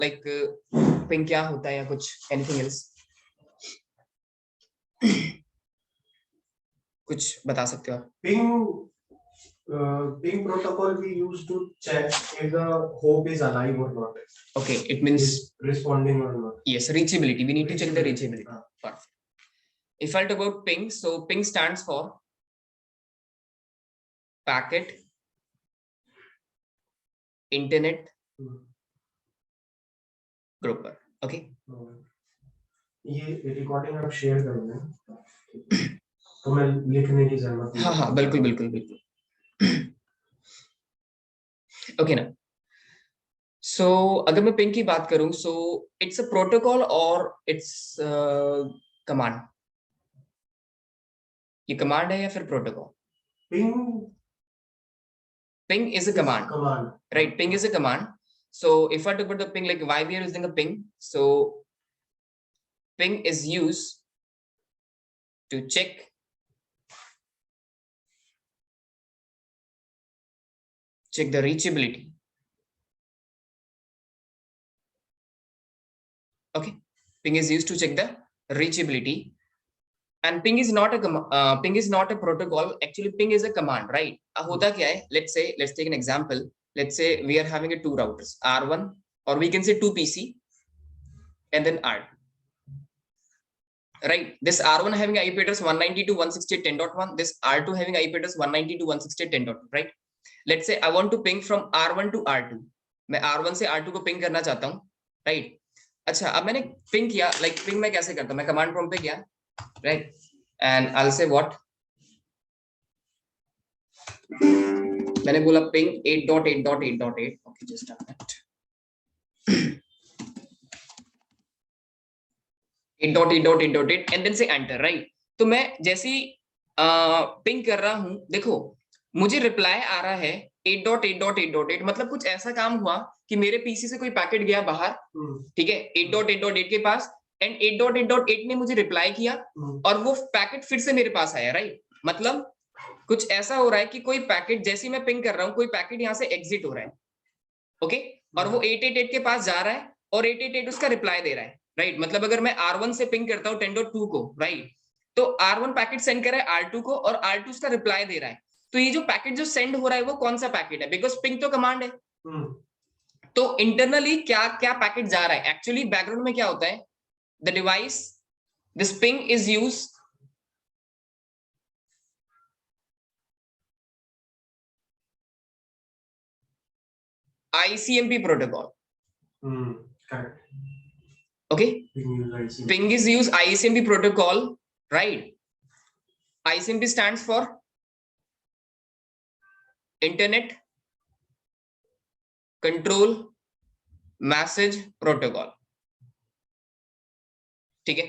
Like ping क्या होता है या कुछ एनीथिंग एल्स कुछ बता सकते हो आप? Ping protocol we use to check if the hope is alive or not. Okay, it means is responding or not. Yes, reachability. We need to check the reachability. Perfect. If I talk about ping, so ping stands for packet internet grouper. Okay. ये recording आप share करोगे तो मैं लिखने की जरूरत नहीं। हाँ बिल्कुल बिल्कुल बिल्कुल ओके ना। सो अगर मैं पिंग की बात करूं, सो इट्स अ प्रोटोकॉल और इट्स कमांड। ये कमांड है या फिर protocol? Ping is a command. Right, ping is a command. So if I talk about the ping, like why we are using a ping, so ping is used to check the reachability. Okay, ping is used to check the reachability, and ping is not a protocol. Actually ping is a command, right? होता क्या है, let's take an example. Let's say we are having a two routers, R1, or we can say two PC and then R2, right? This R1 having IP address 192.168.10.1, this R2 having IP address 192.168.10.2, right? Let's say I want to ping from R1 to R2. मैं R1 से R2 को ping करना चाहता हूँ, right? अच्छा, अब मैंने ping किया, लाइक पिंग मैं कैसे करता हूँ? मैं कमांड प्रॉम्प्ट पे गया, right? And I will say what, मैंने बोला ping 8.8.8.8, okay just a minute, 8.8.8.8 and then say enter, right? तो मैं जैसे ही पिंग कर रहा हूं, देखो मुझे रिप्लाई आ रहा है 8.8.8.8, मतलब कुछ ऐसा काम हुआ कि मेरे पीसी से कोई पैकेट गया बाहर, ठीक है, 8.8.8 के पास, एंड 8.8.8 ने मुझे रिप्लाई किया और वो पैकेट फिर से मेरे पास आया, राइट? मतलब कुछ ऐसा हो रहा है कि कोई पैकेट, जैसे मैं पिंग कर रहा हूँ, कोई पैकेट यहाँ से एग्जिट हो रहा है, ओके, और वो 888 के पास जा रहा है और 888 उसका रिप्लाई दे रहा है, राइट? मतलब अगर मैं R1 से पिंग करता हूँ 10.2 को, राइट, तो R1 पैकेट सेंड कर रहा है R2 को और R2 उसका रिप्लाई दे रहा है। तो ये जो पैकेट जो सेंड हो रहा है वो कौन सा पैकेट है? बिकॉज पिंग तो कमांड है, तो इंटरनली क्या क्या पैकेट जा रहा है? एक्चुअली बैकग्राउंड में क्या होता है, the device, this ping is use ICMP protocol. Correct. Okay, ping is used ICMP protocol, right? ICMP stands for internet control message protocol, ठीक है?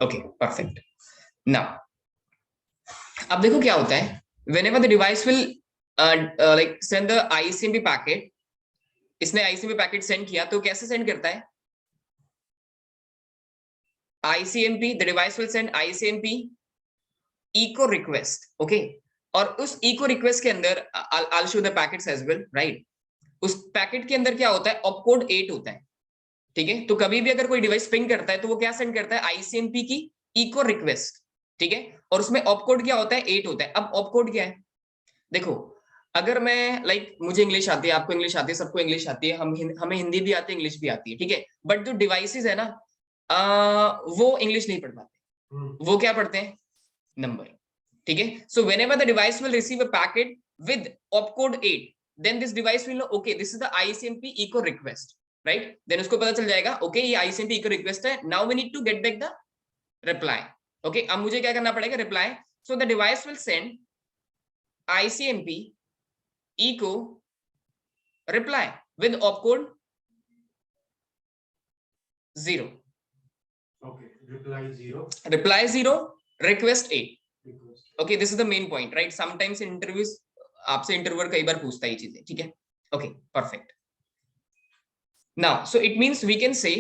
Okay perfect. नाउ अब देखो क्या होता है, whenever the device will like send the ICMP packet, इसने ICMP packet send किया तो कैसे सेंड करता है? ICMP, the device will send ICMP echo request, okay? और उस echo request के अंदर I'll show the packets as well, right? उस पैकेट के अंदर क्या होता है? ऑपकोड 8 होता है, ठीक है? तो कभी भी अगर कोई डिवाइस पिंग करता है तो वो क्या सेंड करता है? ICMP की इको रिक्वेस्ट, ठीक है? और उसमें ऑपकोड क्या होता है? 8 होता है। अब ऑपकोड क्या है? देखो अगर मैं लाइक मुझे इंग्लिश आती है, आपको इंग्लिश आती है, सबको इंग्लिश आती है, हमें हिंदी भी आती है, इंग्लिश भी आती है, ठीक है? बट जो डिवाइसेस है ना, वो इंग्लिश नहीं पढ़ पाते, वो क्या पढ़ते हैं? नंबर, ठीक है? So whenever the device will receive a packet with opcode 8, then this device will know okay this is the ICMP echo request, right? then उसको पता चल जाएगा okay ये ICMP echo request है, now we need to get back the reply, okay? अब मुझे क्या करना पड़ेगा? reply. so the device will send ICMP echo reply with opcode 0, okay, reply 0 request 8, okay? this is the main point, right? sometimes in interviews आपसे interviewer कई बार पूछता है ये चीजें, ठीक है? Okay perfect. Now so it means we can say,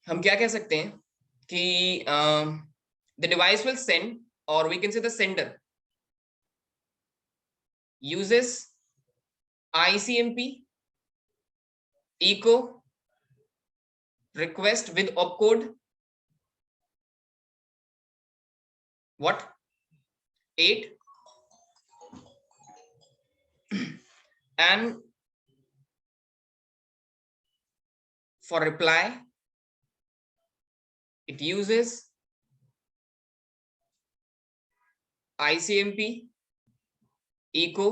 हम क्या कह सकते हैं कि द डिवाइस विल सेंड, और we can say the sender uses ICMP echo request with opcode what 8 and for reply it uses ICMP echo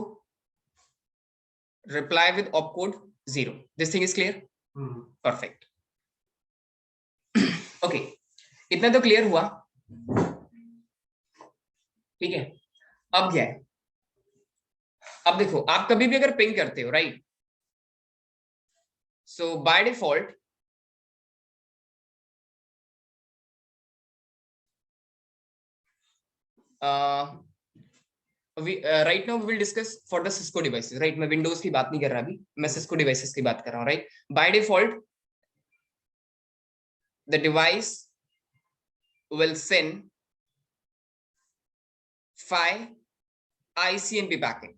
reply with opcode 0. This thing is clear? Perfect. Okay, इतना तो clear हुआ, ठीक है। अब क्या है, अब देखो आप कभी भी अगर पिंग करते हो, right, so by default right now we will discuss for the Cisco devices, right. मैं विंडोज की बात नहीं कर रहा अभी, मैं सिस्को डिवाइसेस की बात कर रहा हूँ, right. By default the device will send 5 ICMP packet,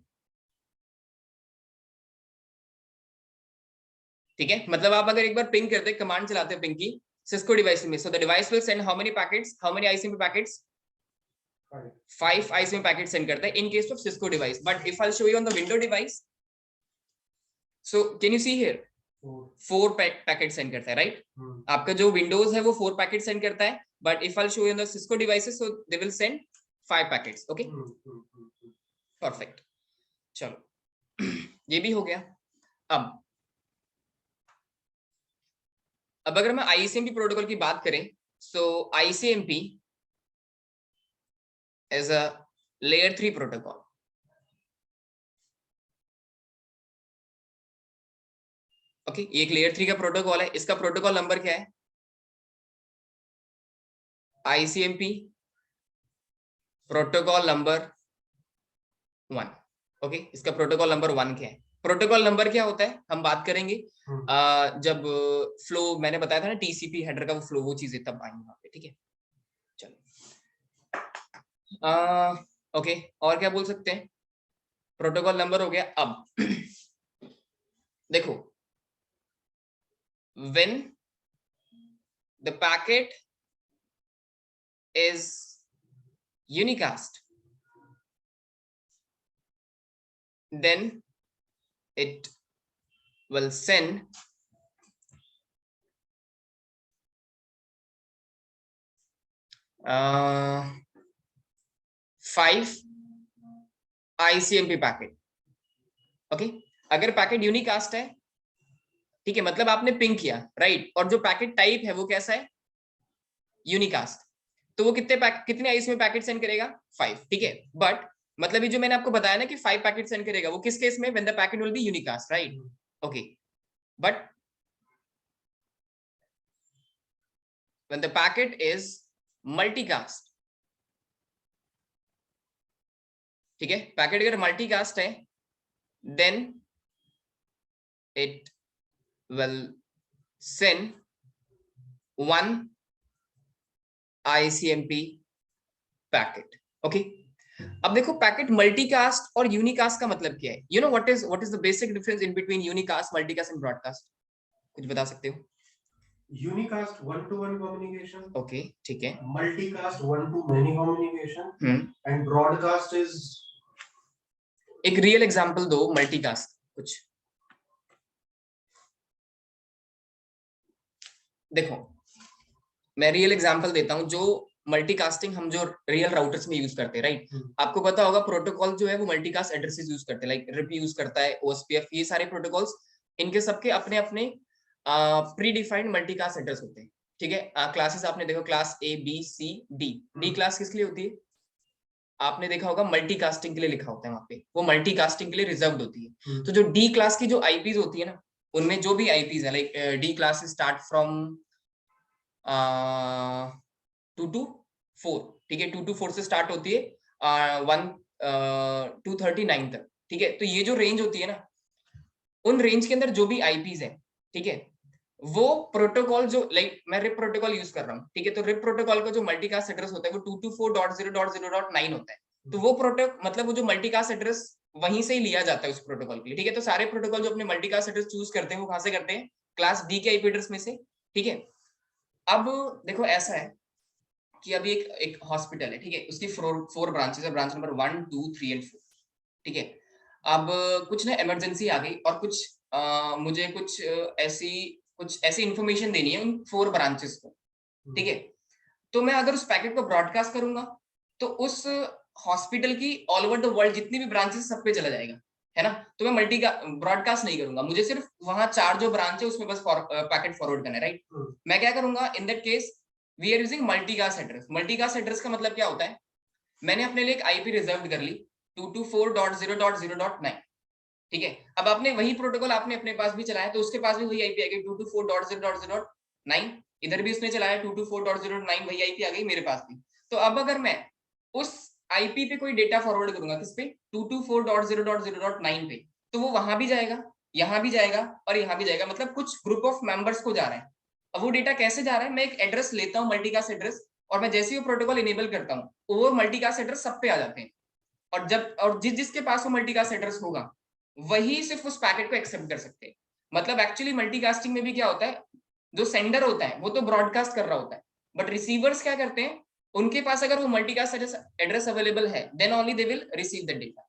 ठीक है। मतलब आप अगर एक बार पिंग करते, कमांड चलाते हैं पिंग की सिस्को डिवाइस में, so the device will send how many packets, how many ICMP packets, 5 ICMP packets send करता है in case of Cisco device. But if I'll show you on the window device, so can you see here 4 packets send करता है, right? आपका जो Windows है वो 4 packet send करता है, but if I show you on the Cisco devices so they will send 5 packets. Okay, perfect. चलो ये भी हो गया। अब अगर मैं ICMP प्रोटोकॉल की बात करें, सो ICMP is a layer 3 protocol. Okay, ये एक लेयर 3 का प्रोटोकॉल है। इसका प्रोटोकॉल नंबर क्या है? ICMP protocol number 1। ओके, इसका प्रोटोकॉल नंबर 1 क्या है? प्रोटोकॉल नंबर क्या होता है हम बात करेंगे जब फ्लो मैंने बताया था ना, TCP हेडर का वो फ्लो, वो चीजें तब आएंगी वहां पे, ठीक है। चलो ओके, और क्या बोल सकते हैं? प्रोटोकॉल नंबर हो गया। अब देखो, when the packet is unicast, then it will send 5 ICMP packet. Okay, अगर पैकेट यूनिकास्ट है, ठीक है, मतलब आपने पिंग किया, राइट, और जो पैकेट टाइप है वो कैसा है? यूनिकास्ट, तो वो कितने ICMP पैकेट सेंड करेगा? 5, ठीक है। बट मतलब ये जो मैंने आपको बताया ना कि 5 पैकेट सेंड करेगा, वो किस केस में? When the packet will be unicast, right. Okay, but when the packet is multicast, ठीक है, पैकेट अगर मल्टीकास्ट है, then it will send 1 ICMP packet. Okay, अब देखो पैकेट मल्टीकास्ट और यूनिकास्ट का मतलब क्या है? You know what is the basic difference in between unicast, multicast and broadcast? कुछ बता सकते हो? यूनिकास्ट 1-to-1 कम्युनिकेशन, ओके, ठीक है। Multicast 1-to-many communication, and broadcast is. एक रियल एग्जांपल दो मल्टीकास्ट कुछ। देखो मैं रियल एग्जांपल देता हूं, जो मल्टीकास्टिंग हम जो रियल राउटर्स में यूज करते हैं, राइट। आपको पता होगा प्रोटोकॉल जो है वो मल्टीकास्ट एड्रेसेस यूज करते हैं, लाइक रिप यूज करता है, OSPF, ये सारे प्रोटोकॉल्स, इनके सबके अपने अपने प्री डिफाइंड मल्टीकास्ट एड्रेस होते हैं, ठीक है। क्लासेस आपने देखो, क्लास ABCD, डी क्लास किस लिए होती है? आपने देखा होगा मल्टीकास्टिंग के लिए लिखा होता है वहां पे, वो मल्टीकास्टिंग के लिए रिजर्व्ड होती है। तो जो डी क्लास की जो IPs होती है ना, उनमें जो भी IPs है, like D class start from 2 to 4, ठीक है, 2 to 4 से स्टार्ट होती है 1 to 39 तक, ठीक है। तो ये जो रेंज होती है ना, उन रेंज के अंदर जो भी IPs है, ठीक है, वो प्रोटोकॉल जो, लाइक मैं रिप प्रोटोकॉल यूज कर रहा हूँ, ठीक है, तो रिप प्रोटोकॉल का जो मल्टीकास्ट एड्रेस होता है वो 224.0.0.9 होता है। तो वो मतलब वो जो मल्टीकास्ट एड्रेस वहीं से ही लिया जाता है उस प्रोटोकॉल के लिए, ठीक है। तो सारे प्रोटोकॉल जो अपने मल्टीकास्ट एड्रेस चूज करते हैं वो कहां से करते हैं? क्लास D के IP एड्रेस में से, ठीक है। अब देखो ऐसा है कि अभी एक हॉस्पिटल है, ठीक है, उसकी 4 ब्रांचेस है, ब्रांच नंबर 1 2 3 एंड 4, ठीक है। अब कुछ ना इमरजेंसी आ गई और कुछ मुझे कुछ ऐसी इंफॉर्मेशन देनी है उन 4 ब्रांचेस को, ठीक है। तो मैं अगर उस पैकेट को ब्रॉडकास्ट करूंगा तो उस हॉस्पिटल की ऑल ओवर द वर्ल्ड जितनी भी ब्रांचेस सब पे चला जाएगा, है ना। तो मैं मल्टी का ब्रॉडकास्ट नहीं करूंगा, मुझे सिर्फ वहां 4 जो ब्रांच है उसमें बस पैकेट फॉरवर्ड करना है, राइट। मैं क्या करूंगा in that case, we are using multicast address. Multicast address का मतलब क्या होता है, मैंने अपने लिए एक आईपी रिजर्व कर ली 224.0.0.9, ठीक है। अब आपने वही प्रोटोकॉल आपने अपने पास भी चलाया तो उसके पास भी वही आईपी आ गई 224.0.0.9, इधर भी उसने चलाया 224.0.9, वही आईपी आ गई मेरे पास भी। तो अब अगर मैं उस आईपी पे कोई डेटा फॉरवर्ड करूंगा किस पे, 224.0.0.9 पे, तो वो वहां भी जाएगा, यहाँ भी जाएगा और यहाँ भी जाएगा, मतलब कुछ ग्रुप ऑफ मेंबर्स को जा रहा है। अब वो डेटा कैसे जा रहा है, मैं एक एड्रेस लेता हूँ मल्टीकास्ट एड्रेस, और मैं जैसे ही वो प्रोटोकॉल इनेबल करता हूँ वो मल्टीकास्ट एड्रेस सब पे आ जाते हैं, और जिसके पास वो मल्टीकास्ट एड्रेस होगा वही सिर्फ उस पैकेट को एक्सेप्ट कर सकते हैं। मतलब एक्चुअली मल्टीकास्टिंग में भी क्या होता है, जो सेंडर होता है वो तो ब्रॉडकास्ट कर रहा होता है, बट रिसीवर्स क्या करते हैं, उनके पास अगर वो मल्टीकास्ट एड्रेस अवेलेबल है then only they will receive the data,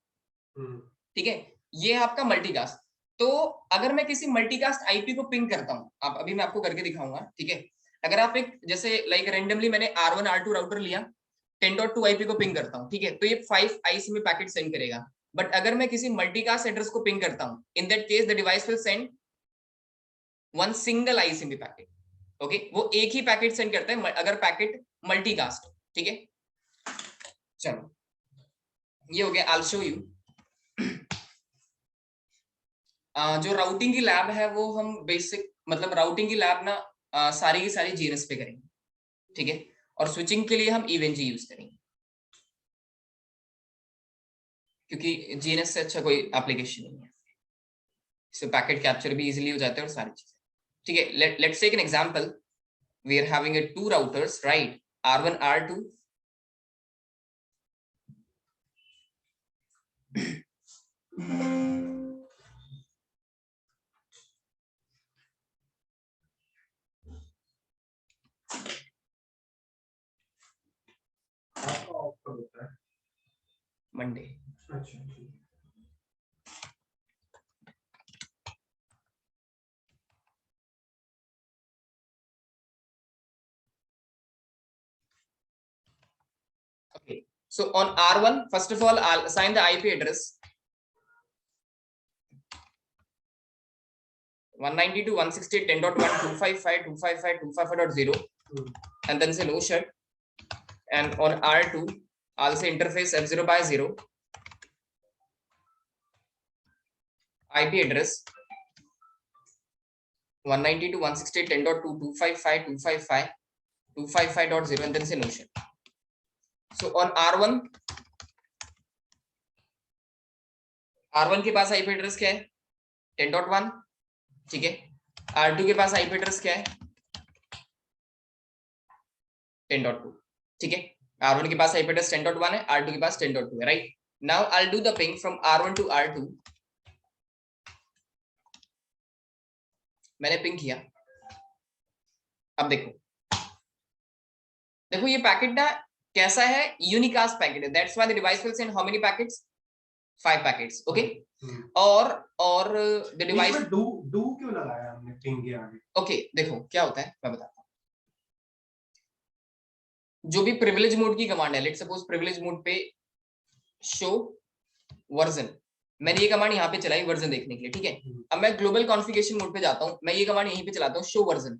ठीक है। ये है आपका मल्टीकास्ट। तो अगर मैं किसी मल्टीकास्ट आईपी को पिंग करता हूँ, आप अभी मैं आपको करके दिखाऊंगा, ठीक है। अगर आप एक जैसे लाइक रेंडमली मैंने R1 R2 राउटर लिया, 10.2 आईपी को पिंग करता हूँ, ठीक है, तो ये 5 आईसी में पैकेट सेंड करेगा। बट अगर मैं किसी मल्टीकास्ट एड्रेस को पिंग करता हूँ, इन that case the device will send one single ICMP packet, okay. वो एक ही पैकेट सेंड करता है अगर पैकेट मल्टीकास्ट, ठीक है। चलो ये हो गया, आई विल शो यू। जो राउटिंग की लैब है वो हम बेसिक मतलब राउटिंग की लैब ना सारी की सारी जीएनएस पे करेंगे, ठीक है, और स्विचिंग के लिए हम इवेंजी यूज करेंगे क्योंकि जीएनएस से अच्छा कोई एप्लीकेशन नहीं है, इससे पैकेट कैप्चर भी इजीली हो जाता है और सारी चीजें, ठीक है। Let's take an example, we are having a 2 routers, right, R1 R2, आपका ऑफ कब होता है? मंडे। अच्छा ठीक। Okay, so on R1, first of all, I'll assign the IP address 192.168.10.1, 255.255.255.0, and then say no shut. And on R2, I'll say interface F0 by 0, IP address 192.168.10.2, 255.255.255.0, and then say no shut. So on R1 के पास IP address क्या है 10.1, ठीक है। R2 के पास IP address क्या है 10.2, ठीक है। R1 के पास IP एड्रेस 10.1 है, R2 के पास 10.2 है, right. Now I will do the ping from R1 to R2। मैंने पिंग किया, अब देखो ये पैकेट ना कैसा है, यूनिकास्ट पैकेट है, that's why the device will send how many packets, 5 packets, okay. और द डिवाइस डू क्यों लगाया हमने पिंग के आगे? ओके देखो क्या होता है मैं बताता हूँ। जो भी प्रिविलेज मोड की कमांड है, लेट्स सपोज प्रिविलेज मोड पे शो वर्जन, मैंने ये कमांड यहाँ पे चलाई वर्जन देखने के लिए, ठीक है। अब मैं ग्लोबल कॉन्फ़िगरेशन मोड पे जाता हूँ, मैं ये कमांड यहीं पे चलाता हूँ शो वर्जन,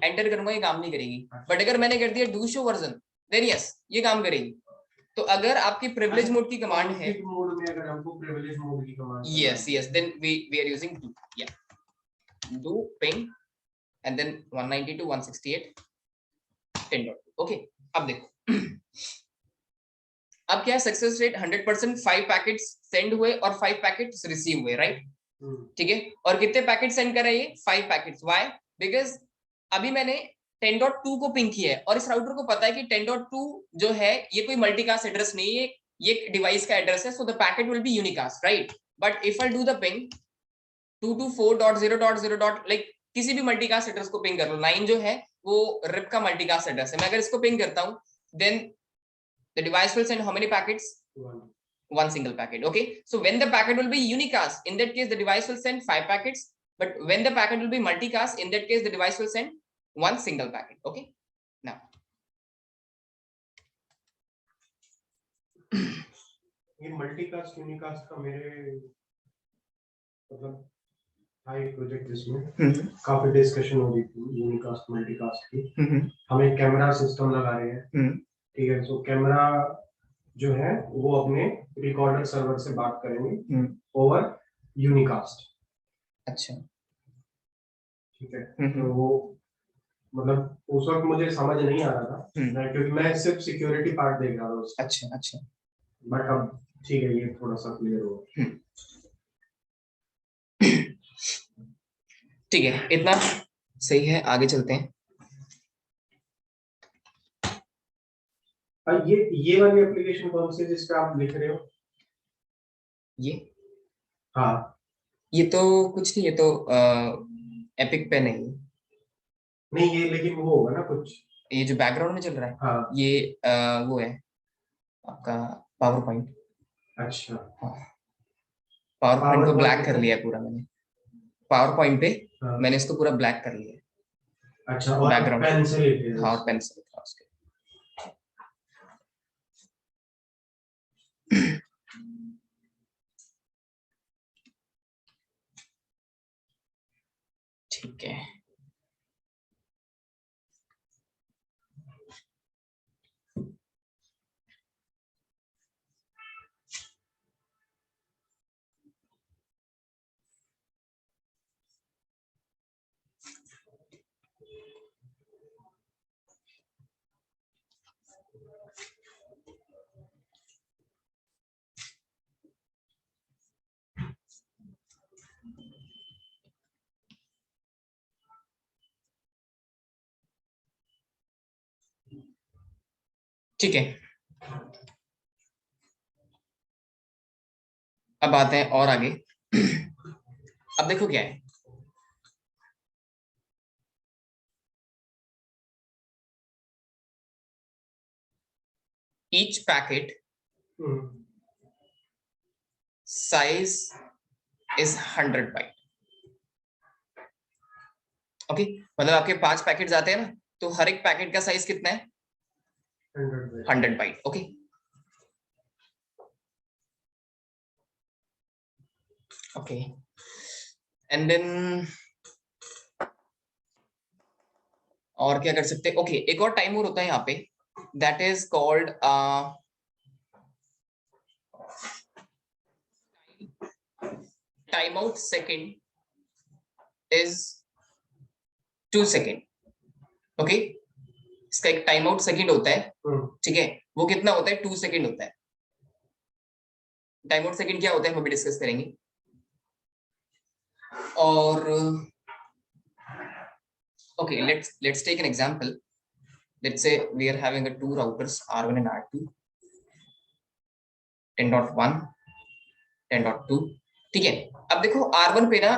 एंटर करूंगा, ये काम नहीं करेगी। बट अगर मैंने कर दिया do show version, then yes ये काम करेगी। तो अगर आपकी प्रिविलेज मोड की कमांड है, मोड में अगर हमको प्रिविलेज मोड की command, yes then we are using do, या do ping and then 192.168.10.2, okay. अब देखो अब क्या है, सक्सेस रेट 100%, 5 पैकेट्स सेंड हुए और 5 पैकेट्स रिसीव हुए, राइट, ठीक है। और कितने पैकेट सेंड कर रहे हैं, 5 पैकेट्स, व्हाई, बिकॉज अभी मैंने 10.2 को पिंग किया है और इस राउटर को पता है कि 10.2 जो है ये कोई मल्टीकास्ट एड्रेस नहीं है, ये डिवाइस का एड्रेस है, so the packet will be unicast, right. But if I do the ping 224.0.0. like किसी भी मल्टीकास्ट एड्रेस को पिंग कर लो। 9 जो है वो रिप का मल्टीकास्ट एड्रेस है। मैं अगर इसको पिंग करता हूं then the device will send how many packets, one single packet. Okay, so when the packet will be unicast, in that case the device will send 5 packets, but when the packet will be multicast, in that case the device will send one single packet. Okay, now ये multicast unicast का मेरे मतलब था एक project जिसमें काफी discussion हो रही थी यूनिकास्ट मल्टीकास्ट की। हम एक कैमरा सिस्टम लगा रहे हैं, ठीक है, तो कैमरा जो है वो अपने रिकॉर्डर सर्वर से बात करेंगे ओवर यूनिकास्ट। अच्छा, ठीक है, तो वो मतलब उस वक्त मुझे समझ नहीं आ रहा था क्योंकि मैं सिर्फ सिक्योरिटी पार्ट देख रहा था उसका। अच्छा अच्छा, बट अब ठीक है, ये थोड़ा सा क्लियर हो। ठीक है, इतना सही है, आगे चलते हैं। ये वाली एप्लीकेशन कौन सी है जिस पे आप लिख रहे हो? ये हाँ, ये तो कुछ नहीं, ये तो एपिक पेन है। नहीं ये लेकिन वो होगा ना कुछ, ये जो बैकग्राउंड में चल रहा है, हाँ, ये वो है आपका पावर पॉइंट। अच्छा, हाँ, पावर पॉइंट को ब्लैक कर लिया पूरा मैंने। पावर पॉइंट पे मैंने इसको पूरा ब्लैक कर लिया। अच्छा, और बैकग्राउंड पेन से लिख रहे हो? हाँ, पेन से लिखा उसके। ठीक है, ठीक है, अब आते हैं और आगे। अब देखो क्या है, each packet size is 100 byte. Okay, मतलब आपके 5 पैकेट्स आते हैं ना, तो हर एक पैकेट का साइज कितना है? 100 byte. Okay, okay, and then और क्या कर सकते हैं? ओके, एक और टाइमर होता है यहाँ पे, that is called time out second is 2 second. Okay, इसका एक टाइम आउट सेकेंड होता है, ठीक है, वो कितना होता है? 2 सेकेंड होता है। टाइम आउट सेकेंड क्या होता है हम अभी डिस्कस करेंगे। और okay, let's take an example. Let's say we are having a 2 routers R1 and R2, 10.1 10.2, ठीक है। अब देखो R1 पे ना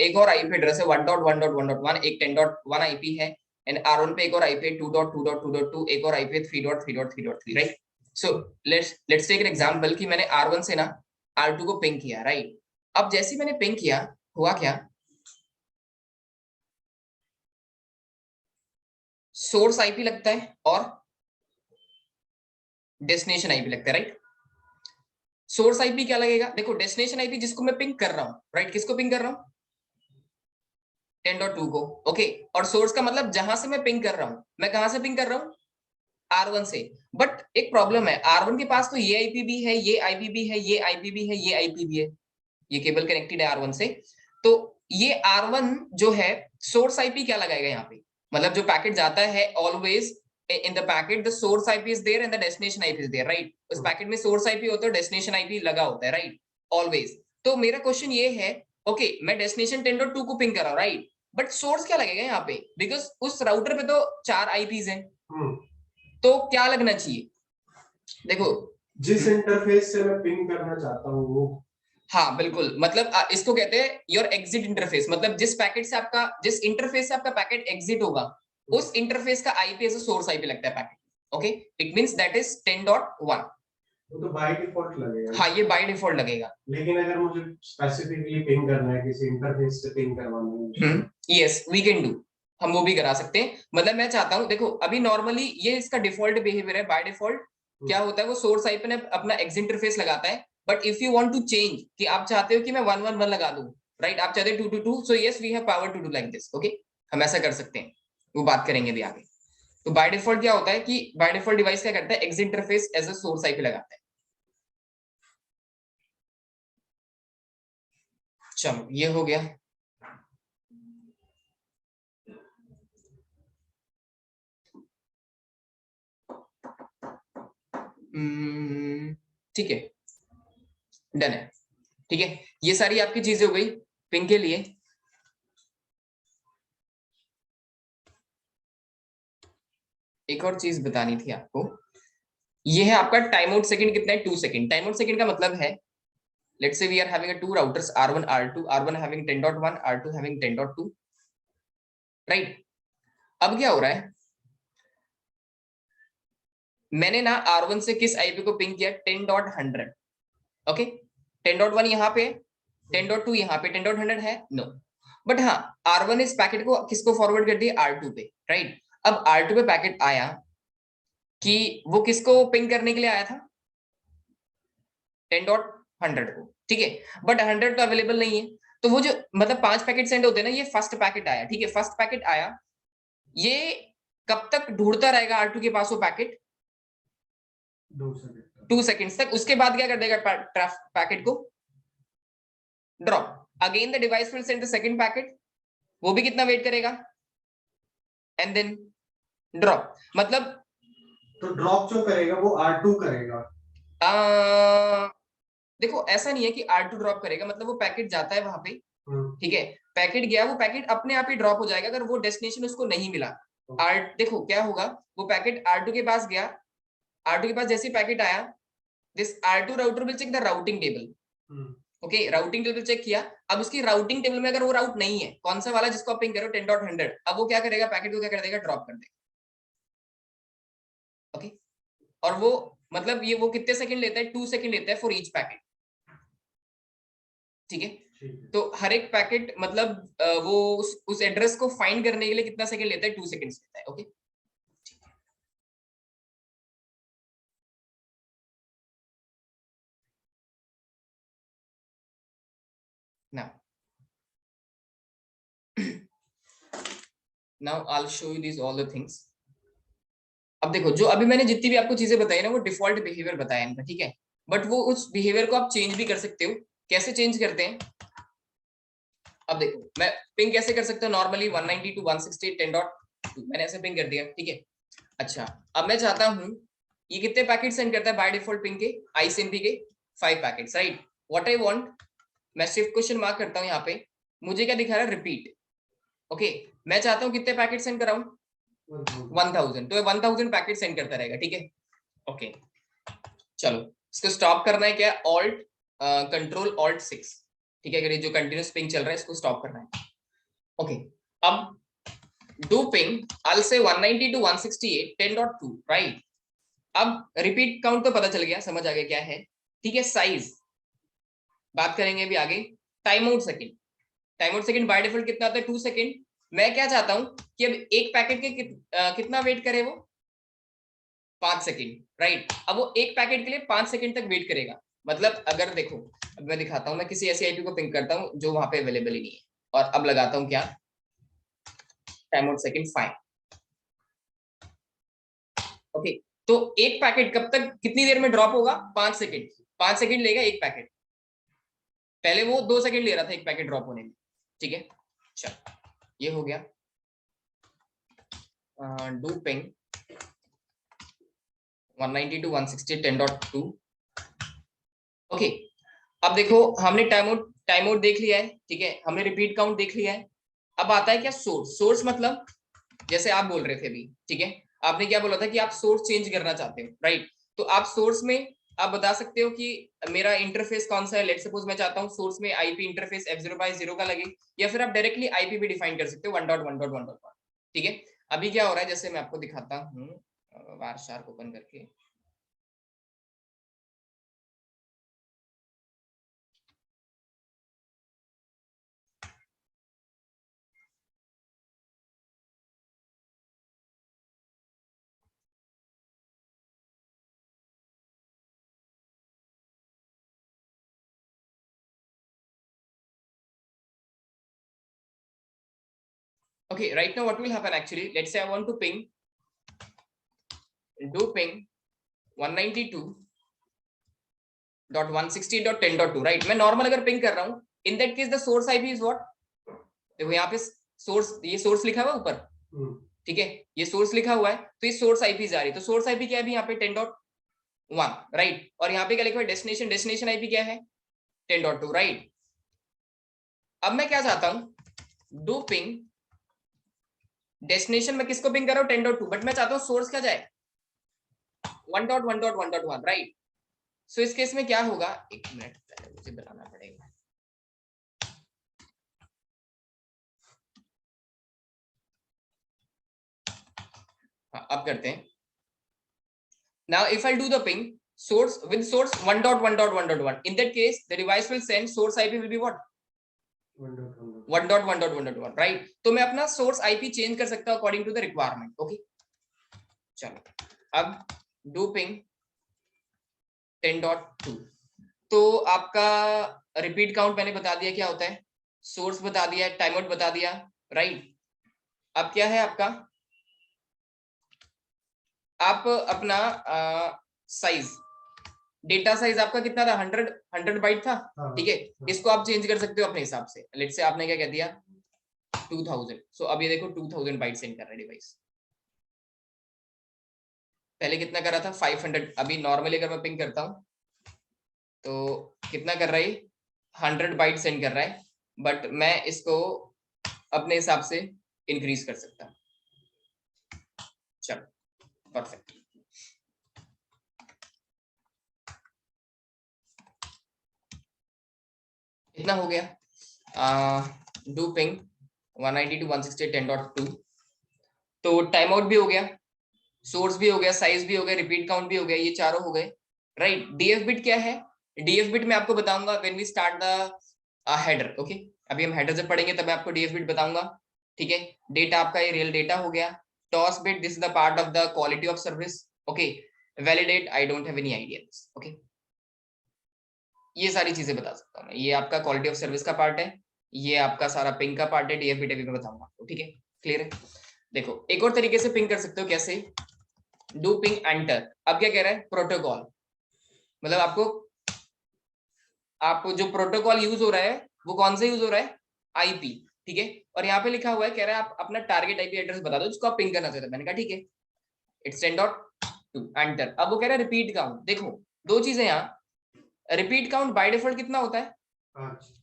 एक और आईपी एड्रेस है 1.1.1.1, एक 10.1 आईपी है, एंड R1 पे एक और आईपी 2.2.2.2, एक और IP 3.3.3.3, right. So let's take an example कि मैंने R1 से ना R2 को पिंग किया, राइट। अब जैसे मैंने पिंग किया, हुआ क्या, सोर्स आईपी लगता है और डेस्टिनेशन आईपी लगता है, राइट। सोर्स आईपी क्या लगेगा? देखो, डेस्टिनेशन आईपी जिसको मैं पिंग कर रहा हूं, राइट, किसको पिंग कर रहा हूं? 10.2 को, ओके। और सोर्स का मतलब जहां से मैं पिंग कर रहा हूं, मैं कहां से पिंग कर रहा हूं? R1 से। बट एक प्रॉब्लम है, R1 के पास तो ये आईपी भी है, ये आईपी भी है, ये आईपी भी है, ये आईपी भी है, ये केबल कनेक्टेड है R1 से। तो ये R1 जो है, सोर्स आईपी क्या लगाएगा यहाँ पे? मतलब जो पैकेट जाता है always in the packet the source IP is there and the destination IP is there, right? उस पैकेट में source IP होता है, destination IP लगा होता है, right? Always. तो मेरा क्वेश्चन ये है, ओके, मैं destination 10.2 को पिंग कर रहा हूँ, राइट, बट सोर्स क्या लगेगा यहाँ पे? बिकॉज उस राउटर पे तो 4 आईपीज हैं, तो क्या लगना चाहिए? देखो, जिस इंटरफेस से मैं पिंग करना चाहता हूँ वो, हाँ बिल्कुल, मतलब इसको कहते हैं योर एग्जिट इंटरफेस, मतलब जिस पैकेट से आपका, जिस इंटरफेस से आपका पैकेट एग्जिट होगा उस इंटरफेस का आईपी एज सोर्स आईपी लगता है packet. Okay, it means that is 10.1। वो तो बाय डिफॉल्ट लगेगा। हाँ ये बाय डिफॉल्ट लगेगा। लेकिन अगर मुझे स्पेसिफिकली पिंग करना है, किसी इंटरफेस से पिंग करवाना है, यस वी कैन डू, हम वो भी करा सकते हैं। मतलब मैं चाहता हूँ, देखो अभी नॉर्मली ये इसका डिफॉल्ट बिहेवियर है, बाय डिफॉल्ट क्या होता है वो सोर्स आईपी ने अपना एग्जिट इंटरफेस लगाता है। But if you want to change कि आप चाहते हो कि मैं 111 लगा दूं, राइट, आप चाहते हो 222, so yes we have power to do like this. Okay, हम ऐसा कर सकते हैं, वो बात करेंगे भी आगे। तो बाय डिफॉल्ट क्या होता है कि बाय डिफॉल्ट डिवाइस क्या करता है, exit interface as a source IP लगाता है। चलो ये हो गया। ठीक है, डन है। ठीक है, ये सारी आपकी चीजें हो गई पिंग के लिए। एक और चीज बतानी थी आपको, ये है आपका टाइम आउट सेकंड कितना है, 2 सेकंड। टाइम आउट सेकंड का मतलब है, let's say we are having two routers R1 R2, R1 having 10.1, R2 having 10.2, right. अब क्या हो रहा है, मैंने ना R1 से किस आईपी को पिंग किया, 10.100। ओके, 10.1 यहाँ पे, 10.2 यहाँ पे, 10.100 है नो। बट हाँ, R1 इस पैकेट को किसको फॉरवर्ड कर दिया, R2 पे, राइट। अब R2 पे पैकेट आया कि वो किसको पिंग करने के लिए आया था, 10.100 को, ठीक है। बट 100 तो अवेलेबल नहीं है, तो वो जो मतलब 5 पैकेट सेंड होते हैं ना, ये फर्स्ट पैकेट आया, ठीक है, फर्स्ट पैकेट आया, ये कब तक ढूंढता रहेगा R2 के पास वो पैकेट, 2 सेकेंड्स तक। उसके बाद क्या कर देगा, पैकेट को drop. Again the device will send the second packet, वो भी कितना वेट करेगा, एंड देन ड्रॉप। मतलब तो ड्रॉप जो करेगा वो R2 करेगा। देखो ऐसा नहीं है कि R2 ड्रॉप करेगा, मतलब वो पैकेट जाता है वहां पे, ठीक है, पैकेट गया, वो पैकेट अपने आप ही ड्रॉप हो जाएगा अगर वो डेस्टिनेशन उसको नहीं मिला। देखो क्या होगा, वो पैकेट R2 के पास गया, R2 के पास जैसे पैकेट आया, this R2 router will check the routing table. Okay, routing table check किया, अब उसकी राउटिंग टेबल में अगर वो राउट नहीं है, कौन सा वाला जिसको आप पिंग करो 10.100, अब वो क्या करेगा, पैकेट को क्या कर देगा, ड्रॉप कर देगा। ओके, और वो मतलब ये वो कितने सेकंड लेता है, 2 सेकंड लेता है फॉर ईच पैकेट, ठीक है। तो हर एक पैकेट मतलब वो उस एड्रेस को फाइंड करने के लिए कितना सेकंड लेता है, 2 सेकंड्स लेता है। Okay, now I'll show you these all the things। अब देखो, जो अभी मैंने जितनी भी आपको चीजें बताई ना, वो डिफॉल्ट बिहेवियर बताया इनका, ठीक है। बट वो उस बिहेवियर को आप चेंज भी कर सकते हो। कैसे चेंज करते हैं, अब देखो मैं पिंग कैसे कर सकता हूँ, नॉर्मली 192 168 10.2 मैंने ऐसे पिंग कर दिया, ठीक है। अच्छा, अब मैं चाहता हूँ ये कितने पैकेट सेंड करता है बाय डिफॉल्ट पिंग के, आईसीएमपी के 5 packets, right. What I want, मैं सिर्फ क्वेश्चन मार्क करता हूँ यहाँ पे, मुझे क्या दिखा रहा है, रिपीट। ओके, मैं चाहता हूँ कितने पैकेट सेंड कराऊं, 1000, तो 1000 पैकेट सेंड करता रहेगा, ठीक है। ओके, चलो इसको स्टॉप करना है क्या, ऑल्ट कंट्रोल ऑल्ट 6, ठीक है। अगर ये जो कंटिन्यूस पिंग चल रहा है इसको स्टॉप करना है। ओके, अब do ping I'll say 192 168 10.2, right. अब रिपीट काउंट तो पता चल गया, समझ आ गया क्या है, ठीक है। साइज बात करेंगे अभी आगे। Time out second, time out second by default कितना आता है, 2 सेकंड। मैं क्या चाहता हूं कि अब एक पैकेट के कितना वेट करे वो, 5 सेकंड, राइट। अब वो एक पैकेट के लिए 5 सेकंड तक वेट करेगा। मतलब अगर देखो, अब मैं दिखाता हूं, मैं किसी ऐसी आईपी को पिंग करता हूं जो वहां पे अवेलेबल ही नहीं है, और अब लगाता हूं क्या, टाइम आउट सेकंड 5। ओके, तो एक पैकेट कब तक कितनी देर में ड्रॉप होगा, 5 सेकंड। 5 सेकंड लेगा एक पैकेट, पहले वो 2 सेकंड ले रहा था एक पैकेट ड्रॉप होने में, ठीक है। चल ये हो गया। Do ping 192 168 10.2। ओके, अब देखो हमने टाइम आउट देख लिया है, ठीक है, हमने रिपीट काउंट देख लिया है। अब आता है क्या, सोर्स। सोर्स मतलब जैसे आप बोल रहे थे अभी, ठीक है, आपने क्या बोला था कि आप सोर्स चेंज करना चाहते हो, राइट। तो आप सोर्स में आप बता सकते हो कि मेरा इंटरफेस कौन सा है। लेट्स सपोज मैं चाहता हूँ सोर्स में आईपी इंटरफेस f0/0 का लगे, या फिर आप डायरेक्टली आईपी भी डिफाइन कर सकते हो 1.1.1.1। ठीक है, अभी क्या हो रहा है, जैसे मैं आपको दिखाता हूँ वारशार्क ओपन करके। Okay, right now what will happen actually, let's say I want to ping 192.168.10.2, right? मैं नॉर्मल अगर पिंग कर रहा हूँ, इन that case the source IP is what, देखो यहाँ पे सोर्स, ये सोर्स लिखा हुआ है ऊपर, ठीक है, ये सोर्स लिखा हुआ है, तो ये सोर्स आईपी जा रही है, तो सोर्स आईपी क्या है अभी यहाँ पे 10.1, राइट? और यहाँ पे क्या लिखा हुआ है डेस्टिनेशन, डेस्टिनेशन आईपी क्या है 10.2, राइट? अब मैं क्या चाहता हूँ, डू पिंग डेस्टिनेशन में किसको पिंग कर रहा हूँ 10.2, बट मैं चाहता हूँ सोर्स क्या जाए 1.1.1.1, राइट? सो इस केस में क्या होगा, एक मिनट पहले मुझे बताना पड़ेगा। हाँ, अब करते हैं। Now if I do the ping source with source 1.1.1.1, in that case the device will send source IP will be what 1.1.1.1, right? तो मैं अपना source IP चेंज कर सकता हूँ according to the requirement, okay? चलो अब do ping 10.2, तो आपका रिपीट काउंट मैंने बता दिया क्या होता है, सोर्स बता दिया, टाइम आउट बता दिया, राइट? अब क्या है आपका, आप अपना साइज, डेटा साइज आपका कितना था 100 बाइट था, ठीक है, इसको आप चेंज कर सकते हो अपने हिसाब से। लेट्स से आपने क्या कह दिया 2000, सो अब ये देखो 2000 बाइट सेंड कर रहा है डिवाइस, पहले कितना कर रहा था 500, अभी नॉर्मली अगर मैं पिंग करता हूँ तो कितना कर रहा है 100 बाइट सेंड कर रहा है, बट मैं इसको अपने हिसाब से इंक्रीज कर सकता हूँ। चलो परफेक्ट, इतना हो गया। डू पिंग 192.168.10.2, तो टाइम आउट भी हो गया, सोर्स भी हो गया, साइज भी हो गया, रिपीट काउंट भी हो गया, ये चारों हो गए, राइट? डीएफ बिट क्या है, डीएफ बिट मैं आपको बताऊंगा when we start the header, okay? अभी हम हेडर जब पढ़ेंगे तब मैं आपको डीएफ बिट बताऊंगा, ठीक है? डेटा आपका ये रियल डेटा हो गया। Toss bit, this is the part of the quality of service, okay? Validate, I don't have any idea, okay? ये सारी चीजें बता सकता हूँ मैं, ये आपका क्वालिटी ऑफ सर्विस का पार्ट है, ये आपका सारा पिंग का पार्ट है, डीएफ बिट अभी मैं बताऊंगा आपको, ठीक है? क्लियर है? देखो एक और तरीके से पिंग कर सकते हो, कैसे, डू पिंग एंटर। अब क्या कह रहा है, प्रोटोकॉल, मतलब आपको जो प्रोटोकॉल यूज हो रहा है वो कौन सा यूज हो रहा है, आईपी, ठीक है? और यहाँ पे लिखा हुआ है, कह रहा है आप अपना टारगेट आईपी एड्रेस बता दो जिसको आप पिंग करना चाहते हो। मैंने कहा ठीक है, इट्स 10.2 एंटर। अब वो कह रहा है रिपीट काउंट, देखो दो चीजें यहाँ, रिपीट काउंट बाय डिफॉल्ट कितना होता है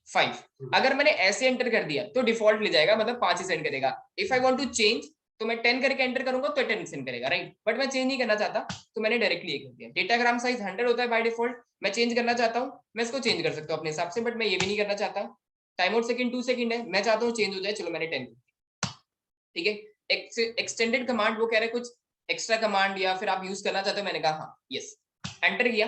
5, अगर मैंने ऐसे एंटर कर दिया तो डिफॉल्ट ले जाएगा, मतलब 5 ही सेंड करेगा। If I want to change तो मैं 10 करके एंटर करूंगा तो 10 सेंड करेगा, राइट? बट मैं चेंज नहीं करना चाहता तो मैंने डायरेक्टली ये कर दिया। डेटाग्राम साइज 100 होता है बाय डिफॉल्ट, मैं चेंज करना चाहता हूँ मैं इसको चेंज कर सकता हूँ अपने हिसाब से, बट मैं ये भी नहीं करना चाहता। टाइम आउट सेकंड 2 सेकंड है, मैं चाहता हूँ चेंज हो जाए, चलो मैंने 10, ठीक है? एक्सटेंडेड कमांड, वो कह रहे कुछ एक्स्ट्रा कमांड या फिर आप यूज करना चाहते हो, मैंने कहा हाँ यस, एंटर किया।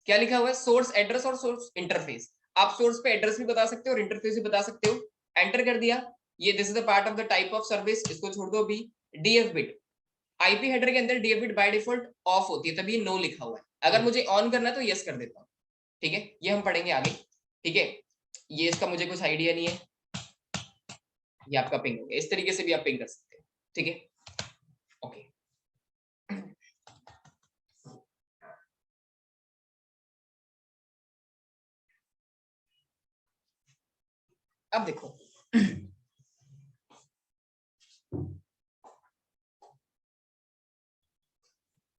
क्या लिखा हुआ है, सोर्स एड्रेस और सोर्स इंटरफेस। आप सोर्स पे एड्रेस भी बता सकते हो और इंटरफेस भी बता सकते हो। एंटर कर दिया, ये this is the part of the type of service, इसको छोड़ दो। अभी डीएफ बिट, आईपी हेडर के अंदर DF bit by default of होती है, तभी नो लिखा हुआ है। अगर मुझे ऑन करना है तो यस कर देता हूँ, ठीक है? ये हम पढ़ेंगे आगे, ठीक है? ये इसका मुझे कुछ आइडिया नहीं है, ये आपका पिंग हो गया। इस तरीके से भी आप पिंग कर सकते हैं, ठीक है? ओके, अब देखो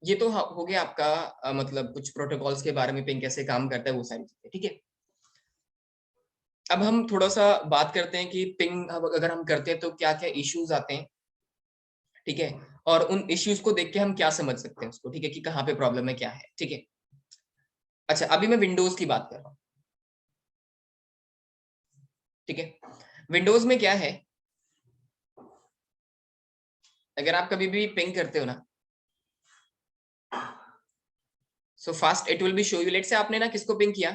ये तो हो गया आपका मतलब कुछ प्रोटोकॉल्स के बारे में, पिंग कैसे काम करता है वो सारी चीजें, ठीक है? अब हम थोड़ा सा बात करते हैं कि पिंग अगर हम करते हैं तो क्या क्या इश्यूज आते हैं, ठीक है? और उन इश्यूज को देख के हम क्या समझ सकते हैं उसको, ठीक है, कि कहाँ पे प्रॉब्लम है क्या है, ठीक है? अच्छा, अभी मैं विंडोज की बात कर रहा हूँ, ठीक है। विंडोज में क्या है, अगर आप कभी भी पिंग करते हो ना, so first it will be show you, let say आपने ना किसको पिंग किया,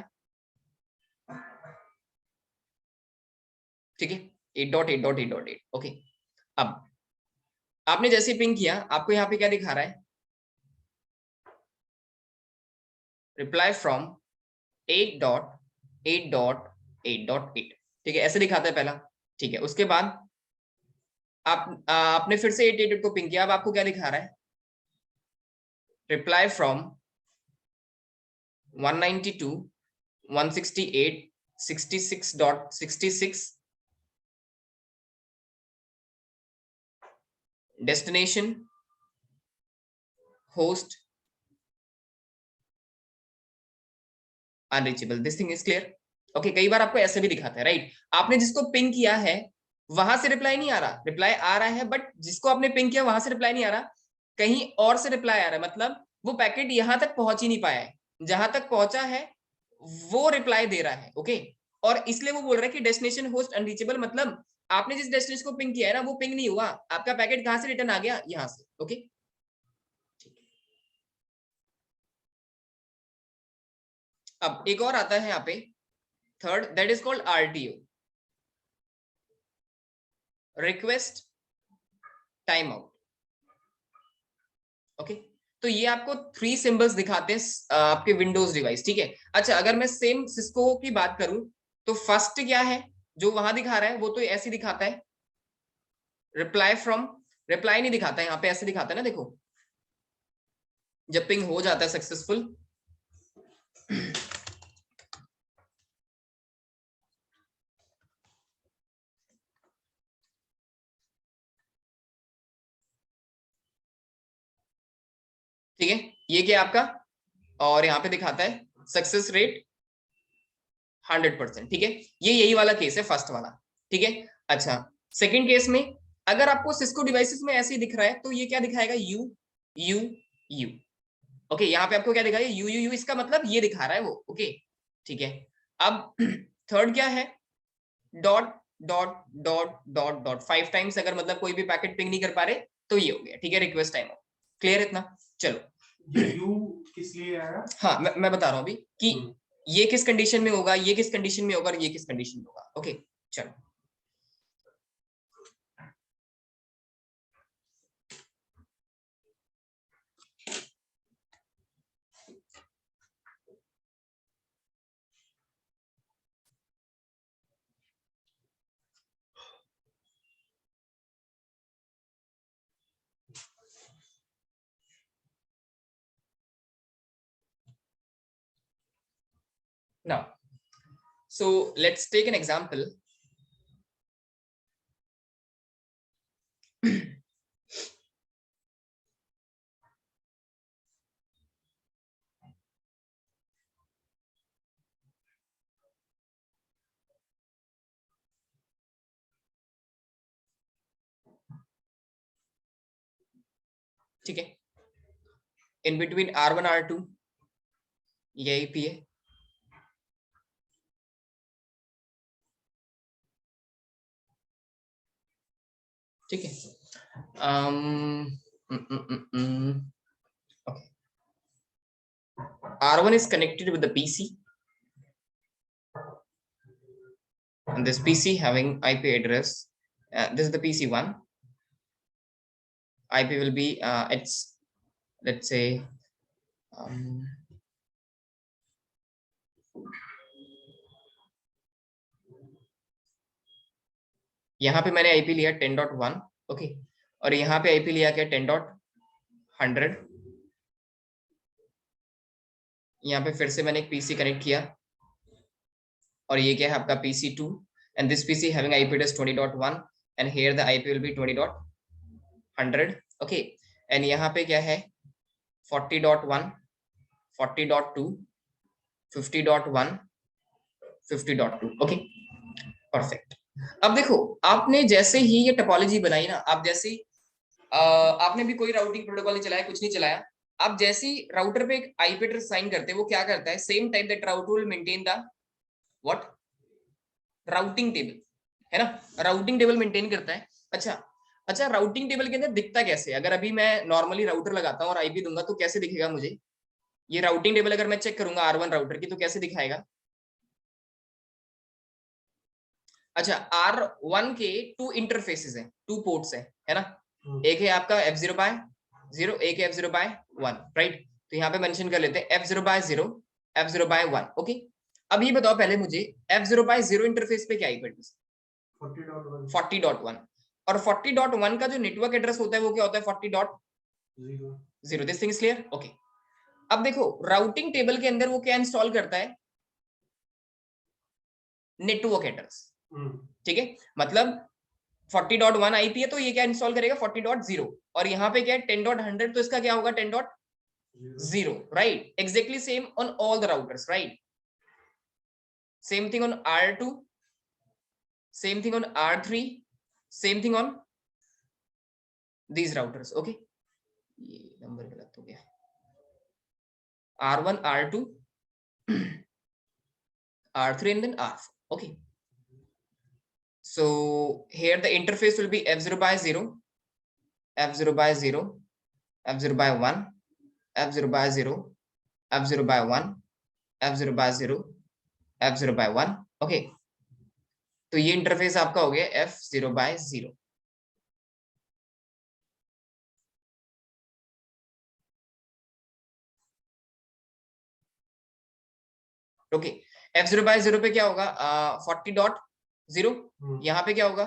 ठीक है, 8.8.8.8, ओके। अब आपने जैसे पिंग किया, आपको यहाँ पे क्या दिखा रहा है, रिप्लाई फ्रॉम 8.8.8.8, ठीक है, ऐसे दिखाता है पहला, ठीक है। उसके बाद आपने फिर से 8.8 को पिंग किया, अब आपको क्या दिखा रहा है, reply from 192.168.66.66, destination host unreachable, this thing is clear, okay. कई बार आपको ऐसे भी दिखाता है, राइट, आपने जिसको पिंग किया है वहां से रिप्लाई नहीं आ रहा, रिप्लाई आ रहा है, बट जिसको आपने पिंग किया वहां से रिप्लाई नहीं आ रहा, कहीं और से रिप्लाई आ रहा है, मतलब वो पैकेट यहां तक पहुंच ही नहीं पाया है, जहां तक पहुंचा है वो रिप्लाई दे रहा है, ओके। और इसलिए वो बोल रहा है कि डेस्टिनेशन होस्ट अनरीचेबल, मतलब आपने जिस डेस्टिनेशन को पिंग किया है ना, वो पिंग नहीं हुआ, आपका पैकेट कहां से रिटर्न आ गया, यहां से, ओके। अब एक और आता है यहाँ पे, third, that is called RTO, request time out, okay. तो ये आपको 3 सिंबल्स दिखाते हैं आपके विंडोज डिवाइस, ठीक है। अच्छा, अगर मैं सेम सिस्को की बात करूं, तो फर्स्ट क्या है जो वहां दिखा रहा है, वो तो ऐसे दिखाता है, रिप्लाई फ्रॉम, रिप्लाई नहीं दिखाता है यहाँ पे, ऐसे दिखाता है ना, देखो, जब पिंग हो जाता है सक्सेसफुल, ठीक है, ये क्या आपका, और यहाँ पे दिखाता है सक्सेस रेट 100%, ठीक है। ये यही वाला केस है, फर्स्ट वाला, ठीक है। अच्छा, सेकंड केस में अगर आपको सिस्को डिवाइसेस में ऐसे ही दिख रहा है, तो ये क्या दिखाएगा, यू यू यू, ओके। यहाँ पे आपको क्या दिखाएगा, यू यू यू, इसका मतलब ये दिखा रहा है वो, ओके, ठीक है। अब थर्ड क्या है, dot dot dot dot dot 5 times, अगर मतलब कोई भी पैकेट पिंग नहीं कर पा रहे तो ये हो गया, ठीक है, रिक्वेस्ट टाइम। क्लियर इतना, चलो। ये यू किस लिए आया? हाँ, मैं बता रहा हूँ अभी कि ये किस कंडीशन में होगा, ये किस कंडीशन में होगा, और ये किस कंडीशन में होगा, ओके, चलो। Now, so let's take an example. ठीक है, इन बिटवीन R1 R2 ये IP है, ठीक है। Okay. R1 is connected with the PC, and this PC having IP address. This is the PC1. IP will be it's, let's say, यहाँ पे मैंने IP लिया 10.1, ओके, और यहाँ पे IP लिया क्या 10.100। यहाँ पे फिर से मैंने एक PC कनेक्ट किया, और ये क्या है आपका PC2, and this PC having IP address 20.1, and here the IP will be 20.100, okay, and यहाँ पे क्या है 40.1, 40.2, 50.1, 50.2, ओके, परफेक्ट। अब देखो, आपने जैसे ही ये टोपोलॉजी बनाई ना, आप जैसे आपने भी कोई राउटिंग प्रोटोकॉल नहीं चलाया, कुछ नहीं चलाया, आप जैसी राउटर पे एक आईपी एड्रेस साइन करते हैं वो क्या करता है, same time that router will maintain the what routing table, है ना, राउटिंग टेबल मेंटेन करता है। अच्छा राउटिंग टेबल के अंदर दिखता कैसे, अगर अभी मैं नॉर्मली राउटर लगाता हूँ और आईपी दूंगा तो कैसे दिखेगा मुझे, ये राउटिंग टेबल अगर मैं चेक करूंगा R1 राउटर की तो कैसे दिखाएगा। अच्छा R1 के 2 इंटरफेसेस हैं, 2 पोर्ट्स है ना, एक है आपका F0/0, एक है F0/1, राइट। तो यहाँ पे मेंशन कर लेते हैं F0/0, F0/1, ओके। अब ये बताओ पहले मुझे F0/0 इंटरफेस पे क्या आईपी एड्रेस, 40.1, और 40.1 का जो नेटवर्क एड्रेस होता है वो क्या होता है, 40.0। This thing is clear, okay. अब देखो राउटिंग टेबल के अंदर वो क्या इंस्टॉल करता है, नेटवर्क एड्रेस, ठीक है। मतलब 40.1 आईपी है तो ये क्या इंस्टॉल करेगा 40.0, और यहाँ पे क्या है 10.100, तो इसका क्या होगा 10.0, right. Exactly same on all the routers, right. Same thing on R2, same thing on R3, same thing on these routers, okay। ये नंबर गलत हो गया, R1, R2, R3 and then R4, okay। So here the interface will be F0/0, F0/0, F0/1, F0/0, F0/1, F0/0, F0/1, okay। तो ये interface आपका हो गया F0/0, okay. F0/0 पे क्या होगा 40.0, यहाँ पे क्या होगा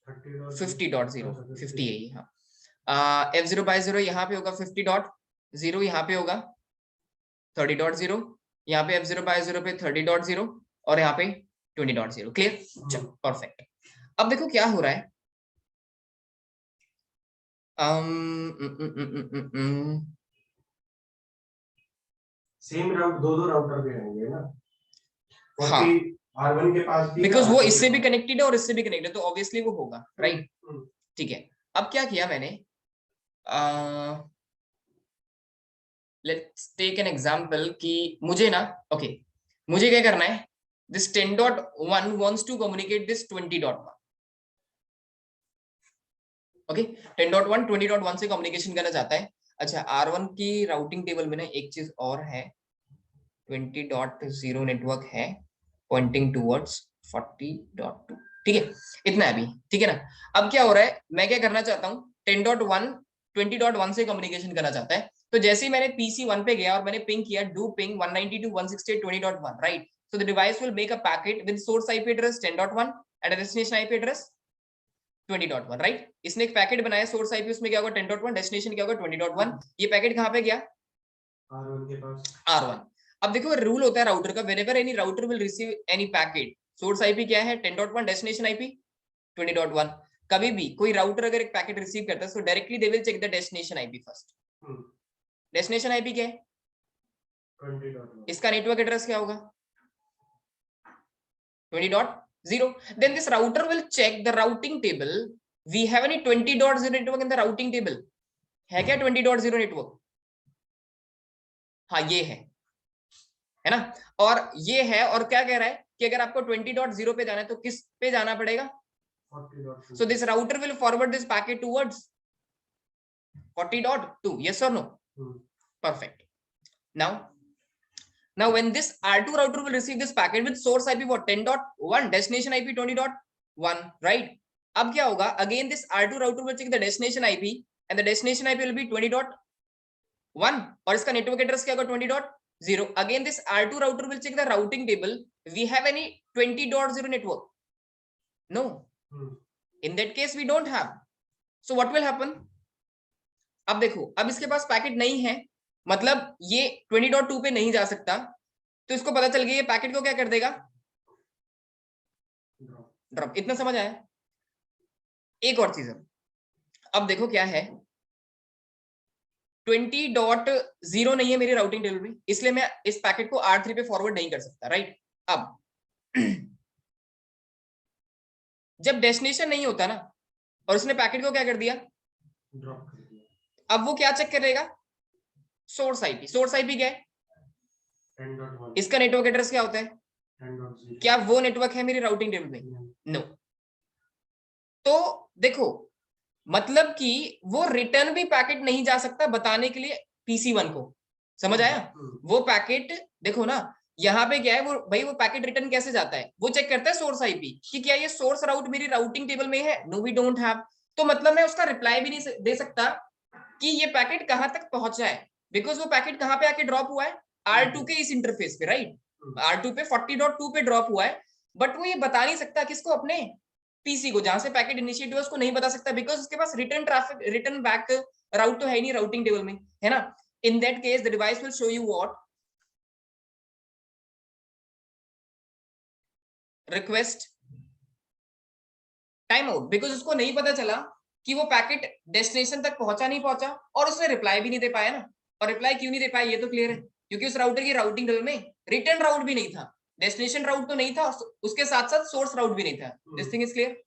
50.0, 50 है ये, हाँ। F0/0 यहाँ पे होगा 50.0, यहाँ पे होगा 30.0, यहाँ पे F0/0 पे 30.0 और यहाँ पे 20.0, क्लियर, चलो परफेक्ट। अब देखो क्या हो रहा है, सेम राउट दो राउटर पे रहेंगे ना, हाँ R1 के पास भी बिकॉज वो इससे भी कनेक्टेड है और इससे भी कनेक्टेड है तो ऑब्वियसली वो होगा, राइट। ठीक है, अब क्या किया मैंने, लेट्स टेक एन एग्जांपल कि मुझे ना, ओके मुझे क्या करना है, this 10.1 wants to communicate this 20.1, okay 10.1 20.1 से कम्युनिकेशन करना चाहता है। अच्छा R1 की राउटिंग टेबल में ना एक चीज और है, 20.0 नेटवर्क है पॉइंटिंग टुवर्ड्स 40.2, ठीक है, इतना है अभी, ठीक है ना। अब क्या हो रहा है, मैं क्या करना चाहता हूँ 10.1 20.1 से कम्युनिकेशन करना चाहता है, तो जैसे ही मैंने PC1 पे गया और मैंने पिंग किया do ping 192.168.20.1, right. So the device will make a packet with source IP address 10.1 and a destination IP address 20.1, right. इसने एक पैकेट बनाया सोर्स आईपी, उसमें क्या होगा 10.1, डेस्टिनेशन क्या होगा 20.1, ये पैकेट कहाँ पे गया R1 के पास, R1। अब देखो रूल होता है राउटर का, whenever any router will receive any packet, source IP क्या है 10.1, डेस्टिनेशन आईपी 20.1, कभी भी कोई राउटर अगर एक पैकेट रिसीव करता है तो directly they will check the destination IP first. Destination IP क्या है 20.1, इसका नेटवर्क एड्रेस क्या होगा 20.0, then this router will check the routing table, we have any 20.0 network in the routing table, है क्या 20.0 नेटवर्क, हाँ ये है ना, और ये है, और क्या कह रहा है कि अगर आपको 20.0 पे जाना है तो किस पे जाना पड़ेगा 40.2, so this router will forward this packet towards 40.2, yes or no, perfect। Now when this R2 router will receive this packet with source IP what 10.1, destination IP 20.1, right। अब क्या होगा, again this R2 router will check the destination IP and the destination IP will be 20.1 और इसका network address क्या होगा 20.0, again this R2 router will check the routing table, we have any 20.0 network, no, in that case we don't have, so what will happen, अब देखो अब इसके पास packet नहीं है, मतलब ये 20.2 पे नहीं जा सकता, तो इसको पता चल गया ये पैकेट को क्या कर देगा ड्रॉप, इतना समझ आया। एक और चीज है, अब देखो क्या है 20.0 नहीं है मेरी राउटिंग टेबल में, इसलिए मैं इस पैकेट को R3 पे फॉरवर्ड नहीं कर सकता, राइट। अब जब डेस्टिनेशन नहीं होता ना और उसने पैकेट को क्या कर दिया ड्रॉप कर दिया, अब वो क्या चेक करेगा सोर्स आईपी, सोर्स आईपी क्या है? 10.1 इसका नेटवर्क एड्रेस क्या होता है? 10.0 क्या वो नेटवर्क है मेरी राउटिंग टेबल में? नो। तो देखो मतलब कि वो रिटर्न भी पैकेट नहीं जा सकता बताने के लिए PC1 को, समझ आया? वो पैकेट देखो ना, यहाँ पे क्या है वो भाई, वो पैकेट रिटर्न कैसे जाता है? वो चेक करता है सोर्स आईपी कि क्या ये सोर्स राउट मेरी राउटिंग टेबल में है। No we don't have. तो मतलब मैं उसका रिप्लाई भी नहीं दे सकता कि ये पैकेट कहां तक पहुंचा है, बिकॉज वो पैकेट कहां पे आके ड्रॉप हुआ है? R2 के इस इंटरफेस पे, राइट? R2 पे 40.2 पे ड्रॉप हुआ है, बट वो ये बता नहीं सकता किसको? अपने पीसी को, जहां से पैकेट इनिशिएट हुआ उसको नहीं बता सकता, बिकॉज उसके पास रिटर्न ट्रैफिक, रिटर्न बैक राउट तो है नहीं राउटिंग टेबल में, है ना? इन that case the device will show you what? Request time out, because उसको नहीं पता चला कि वो पैकेट डेस्टिनेशन तक पहुंचा नहीं पहुंचा, और उसने रिप्लाई भी नहीं दे पाया ना। और रिप्लाई क्यों नहीं दे पाया ये तो क्लियर है, क्योंकि उस राउटर की राउटिंग टेबल में रिटर्न राउट भी नहीं था, डेस्टिनेशन राउट तो नहीं था, उसके साथ साथ सोर्स राउट भी नहीं था। This thing is clear?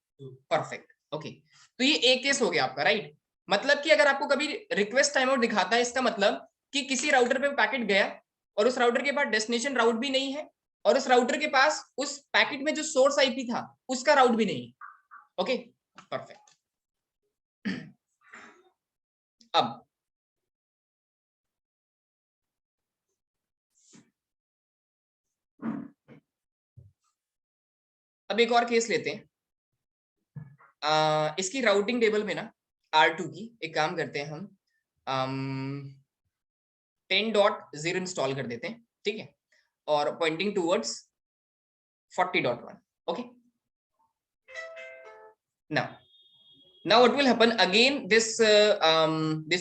Perfect, okay. तो ये एक केस हो गया आपका, राइट? मतलब कि अगर आपको कभी रिक्वेस्ट टाइम आउट दिखाता है, इसका मतलब कि किसी राउटर पे पैकेट गया और उस राउटर के पास डेस्टिनेशन राउट भी नहीं है, और उस राउटर के पास उस पैकेट में जो सोर्स आईपी था उसका राउट भी नहीं है। Okay, perfect. अब एक और केस लेते हैं। इसकी राउटिंग टेबल में ना R2 की एक काम करते हैं हम, 10.0 इंस्टॉल कर देते हैं, ठीक है? और pointing towards 40.1, okay? Now what will happen again? This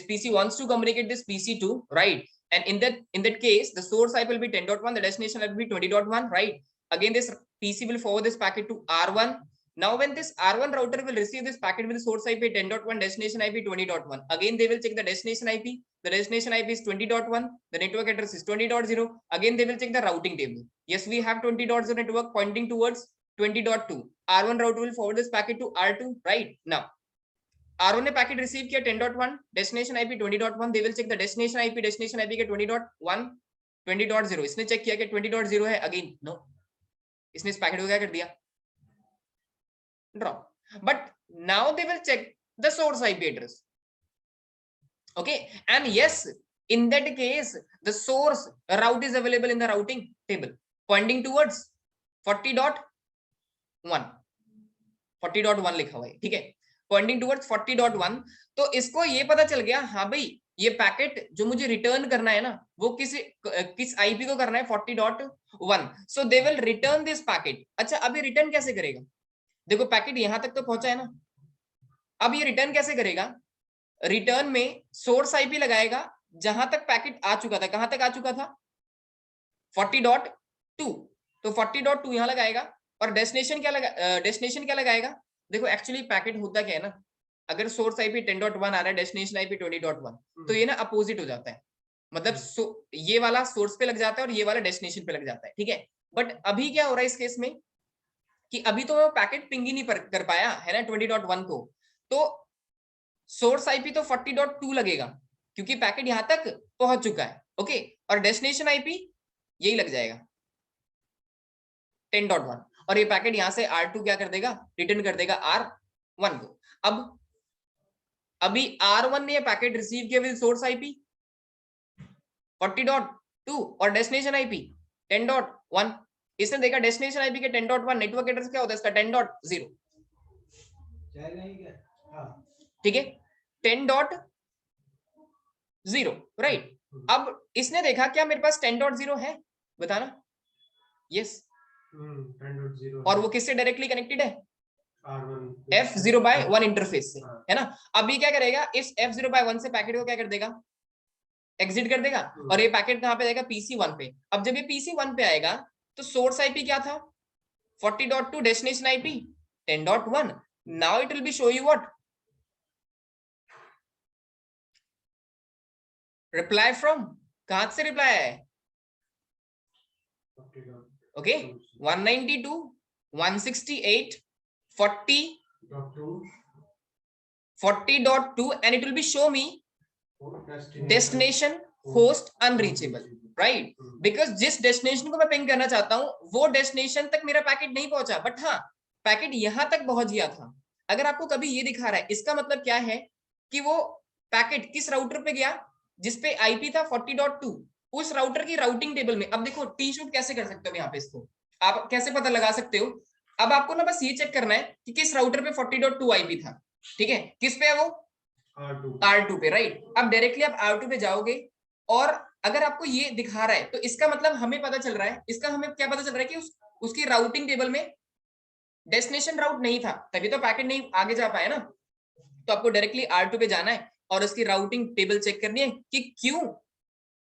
PC wants to communicate this PC2, right? And in that case, the source IP will be 10.1, the destination IP will be 20.1, right? Again, this PC will forward this packet to R1. Now, when this R1 router will receive this packet with the source IP 10.1, destination IP 20.1, again they will check the destination IP. The destination IP is 20.1. The network address is 20.0. Again, they will check the routing table. Yes, we have 20.0 network pointing towards 20.2. R1 router will forward this packet to R2, right? Now, R1 ने packet receive किया 10.1, destination IP 20.1, they will check the destination IP के 20.1, 20.0, इसने check किया कि 20.0 है, again no, इसने इस packet को क्या कर दिया? Drop. But now they will check the source IP address, okay? And yes, in that case the source route is available in the routing table pointing towards 40.1, 40.1 लिखा हुआ है, ठीक है? Pointing towards 40.1। तो इसको ये पता चल गया, हाँ भाई ये पैकेट जो मुझे रिटर्न करना है ना, वो किस आईपी को करना है? 40.1। So they will return this packet. अच्छा, अब ये रिटर्न कैसे करेगा? देखो पैकेट यहां तक तो पहुंचा है ना, अब ये रिटर्न कैसे करेगा? रिटर्न में सोर्स आईपी लगाएगा जहां तक पैकेट आ चुका था। कहां तक आ चुका था? 40.2। तो 40.2 यहां लगाएगा, और डेस्टिनेशन क्या लगाएगा? देखो एक्चुअली पैकेट होता क्या है ना, अगर सोर्स आईपी 10.1 आ रहा है, डेस्टिनेशन आईपी 20.1, तो ये ना अपोजिट हो जाता है, मतलब ये वाला सोर्स पे लग जाता है और ये वाला डेस्टिनेशन पे लग जाता है, ठीक है? बट अभी क्या हो रहा है इस केस में कि अभी तो मैं पैकेट पिंग ही नहीं कर पाया है ना 20.1 को, तो सोर्स आईपी तो 40.2 लगेगा क्योंकि पैकेट यहां तक पहुंच चुका है, ओके? और डेस्टिनेशन आईपी यही लग जाएगा 10.1, और ये पैकेट यहां से R2 क्या कर देगा? रिटर्न कर देगा R1 को। अब अभी R1 ने ये पैकेट रिसीव किया विद सोर्स आईपी 40.2 और डेस्टिनेशन आईपी 10.1। इसने देखा डेस्टिनेशन आईपी के 10.1, नेटवर्क एड्रेस क्या होता है इसका? 10.0, ठीक है? 10.0, राइट? अब इसने देखा क्या मेरे पास 10.0 है, बताना। यस, 10.0 और वो किससे डायरेक्टली कनेक्टेड है? R1 F0/1 इंटरफेस से, है ना? अब ये क्या करेगा? इस F0/1 से पैकेट को क्या कर देगा? एग्जिट कर देगा, और ये पैकेट कहां पे जाएगा? PC1 पे। अब जब ये PC1 पे आएगा तो सोर्स आईपी क्या था? 40.2, destination IP 10.1। Now it will be show you what? Reply from, कहां से रिप्लाई है? Okay, 192, 168, 40.2, and it will be show me destination host unreachable, right, because जिस डेस्टिनेशन को मैं पिंग करना चाहता हूं वो डेस्टिनेशन तक मेरा पैकेट नहीं पहुंचा, बट हाँ पैकेट यहां तक पहुंच गया था। अगर आपको कभी ये दिखा रहा है, इसका मतलब क्या है कि वो पैकेट किस राउटर पे गया जिसपे आईपी था 40.2, उस राउटर की राउटिंग टेबल में। अब देखो टी शूट कैसे कर सकते हो यहाँ पे, इसको आप कैसे पता लगा सकते हो। अब आपको ना बस ये चेक करना है कि किस राउटर पे 40.2 आईपी था, ठीक है, किस पे है वो, R2 पे, राइट। अब डायरेक्टली आप R2 पे जाओगे और अगर आपको ये दिखा रहा है तो इसका मतलब हमें पता चल रहा है, इसका हमें क्या पता चल रहा है कि उसकी राउटिंग टेबल में डेस्टिनेशन राउट नहीं था, तभी तो पैकेट नहीं आगे जा पाया ना। तो आपको डायरेक्टली R2 पे जाना है और उसकी राउटिंग टेबल चेक करनी है कि क्यों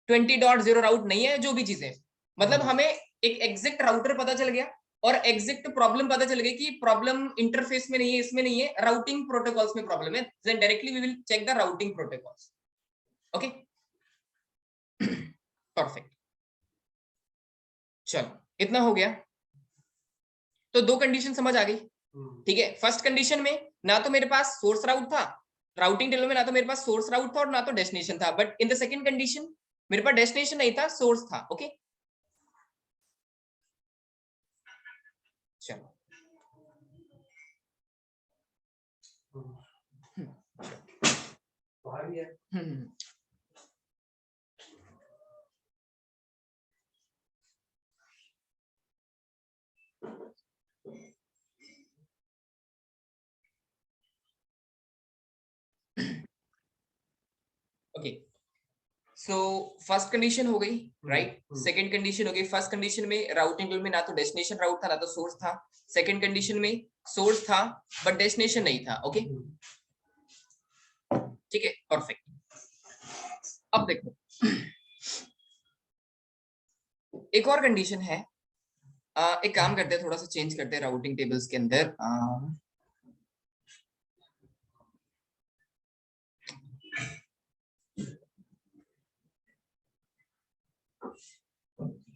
20.0 राउट नहीं है, जो भी चीजें, मतलब हमें एक एग्जैक्ट राउटर पता चल गया और एग्जैक्ट प्रॉब्लम पता चल गई कि प्रॉब्लम इंटरफेस में नहीं है, इसमें नहीं है, राउटिंग प्रोटोकॉल्स में प्रॉब्लम है। Then directly we will check the routing protocols. Okay, perfect, चलो इतना हो गया। तो दो कंडीशन समझ आ गई, ठीक है। फर्स्ट कंडीशन में ना तो मेरे पास सोर्स राउट था, राउटिंग टेबल में ना तो मेरे पास सोर्स राउट था और ना तो डेस्टिनेशन था, but in the second condition मेरे पास डेस्टिनेशन नहीं था, सोर्स था। ओके, चलो ओके, सो फर्स्ट कंडीशन हो गई, राइट। सेकंड कंडीशन हो गई, फर्स्ट कंडीशन में राउटिंग टेबल में ना तो डेस्टिनेशन राउट था ना तो सोर्स था। सेकंड कंडीशन में सोर्स था बट डेस्टिनेशन नहीं था। ओके, ठीक है, परफेक्ट। अब देखो एक और कंडीशन है, एक काम करते हैं, थोड़ा सा चेंज करते हैं राउटिंग टेबल्स के अंदर।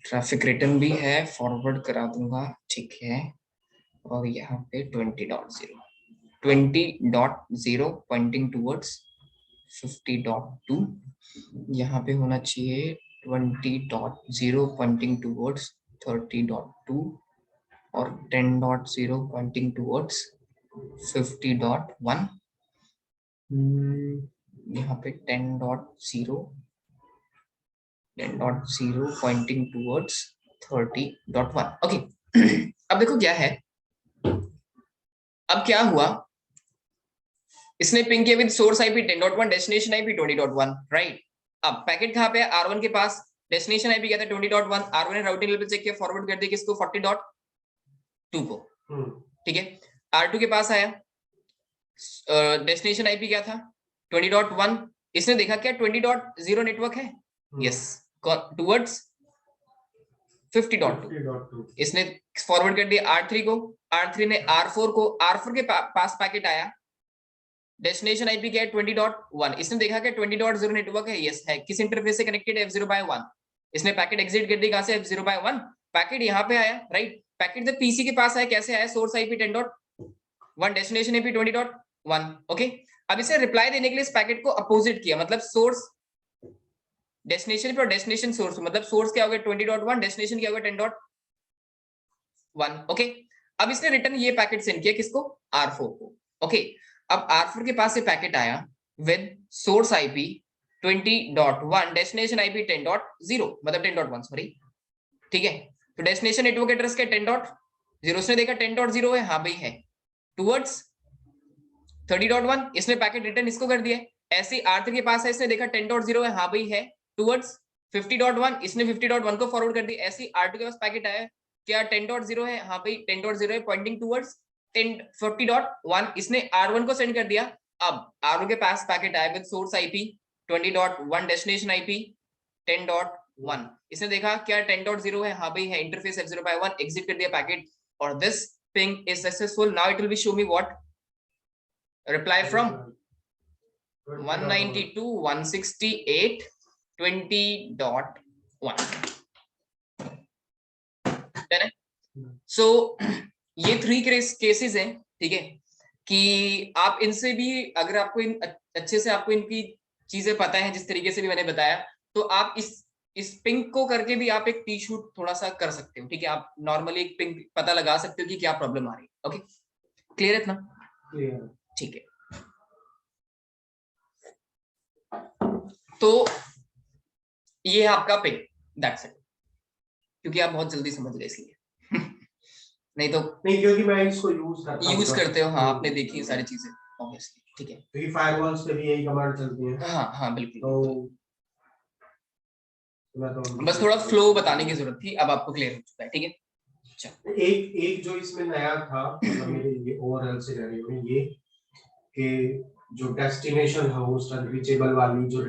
ट्रैफिक रिटर्न भी है, फॉरवर्ड करा दूंगा, ठीक है। और यहाँ पे 20.0 पॉइंटिंग टूवर्ड्स 50.2, यहाँ पे होना चाहिए 20.0 पॉइंटिंग टूवर्ड्स 30.2 और 10.0 पॉइंटिंग टूवर्ड्स 50.1। यहाँ पे 10.0 पॉइंटिंग टूवर्ड्स 30.1। ओके, अब देखो क्या है, अब क्या हुआ, इसने पिंग किया with source IP 10.1, destination IP 20.1, right. अब पैकेट कहाँ पे है, R1 के पास, डेस्टिनेशन आईपी क्या था 20.1, R1 ने राउटिंग लेवल पे चेक किया, फॉरवर्ड कर दिया किसको, 40.2 को, ठीक है। R2 के पास आया, डेस्टिनेशन आईपी क्या था 20.1, इसने देखा क्या 20.0 नेटवर्क है, यस, टुवर्ड्स 50.2, इसने फॉरवर्ड कर दिया R3 को, R3 ने R4 को, R4 के पास पैकेट आया, डेस्टिनेशन आईपी क्या है 20.1, इसने देखा कि 20.0 नेटवर्क है, यस है, किस इंटरफेस से कनेक्टेड है, F0/1, इसने पैकेट एग्जिट कर दिया, कहां से, F0/1, पैकेट यहां पे आया, राइट। पैकेट जब पीसी के पास आया, कैसे आया, source IP 10.1, destination IP 20.1, okay. अब इसे रिप्लाई देने के लिए इस पैकेट को अपोजिट किया, मतलब सोर्स डेस्टिनेशन पे और डेस्टिनेशन सोर्स, मतलब सोर्स क्या हो गया 20.1, डेस्टिनेशन क्या हो गया 10.1, ओके। अब इसने रिटर्न ये पैकेट सेंड किया किसको, R4 को, ओके। अब R4 के पास से पैकेट आया with source IP 20.1, destination IP 10.0, मतलब 10.1 सॉरी, ठीक है। तो डेस्टिनेशन नेटवर्क एड्रेस क्या 10.0, उसने देखा 10.0 है, हाँ भाई है, टुवर्ड्स 30.1, इसने पैकेट रिटर्न इसको कर दिया। ऐसे R3 के पास है, इसने देखा 10.0 है, हाँ भाई है, टुवर्ड्स 50.1, इसने 50.1 को फॉरवर्ड कर दिया। ऐसे R2 के पास पैकेट आया, क्या 10.0 है, हाँ भाई 10.0 है, पॉइंटिंग टुवर्ड्स 40.1, इसने R1 को सेंड कर दिया। अब R1 के पास पैकेट आया with source IP 20.1, destination IP 10.1, इसने देखा क्या 10.0 है, हाँ भाई है, इंटरफेस F0/1, एग्जिट कर दिया पैकेट, और this ping is successful. Now it will be show me what, reply from 192.168.20.1, सो ये 3 केसेस हैं, ठीक है, कि आप इनसे भी, अगर आपको इन अच्छे से आपको इनकी चीजें पता है, जिस तरीके से भी मैंने बताया, तो आप इस पिंक को करके भी आप एक टी शूट थोड़ा सा कर सकते हो, ठीक है। आप नॉर्मली एक पिंक पता लगा सकते हो कि क्या प्रॉब्लम आ रही है। ओके, क्लियर है इतना? क्लियर। ठीक है, तो ये है आपका पिंक, दैट्स इट, क्योंकि आप बहुत जल्दी समझ गए इसलिए नहीं तो नहीं, क्योंकि मैं इसको यूज करते हो, हाँ, आपने देखी है सारी चीजें ऑब्वियसली, ठीक है। क्योंकि फायरवॉल्स पे भी यही कमांड चलती है। हाँ हाँ बिल्कुल, तो बस थोड़ा फ्लो बताने की जरूरत थी, अब आपको क्लियर हो चुका है, ठीक है। अच्छा, एक जो इसमें नया था, मतलब मेरे लिए ओवरऑल से ये कि जो डेस्टिनेशन है उस रीचेबल वाली जो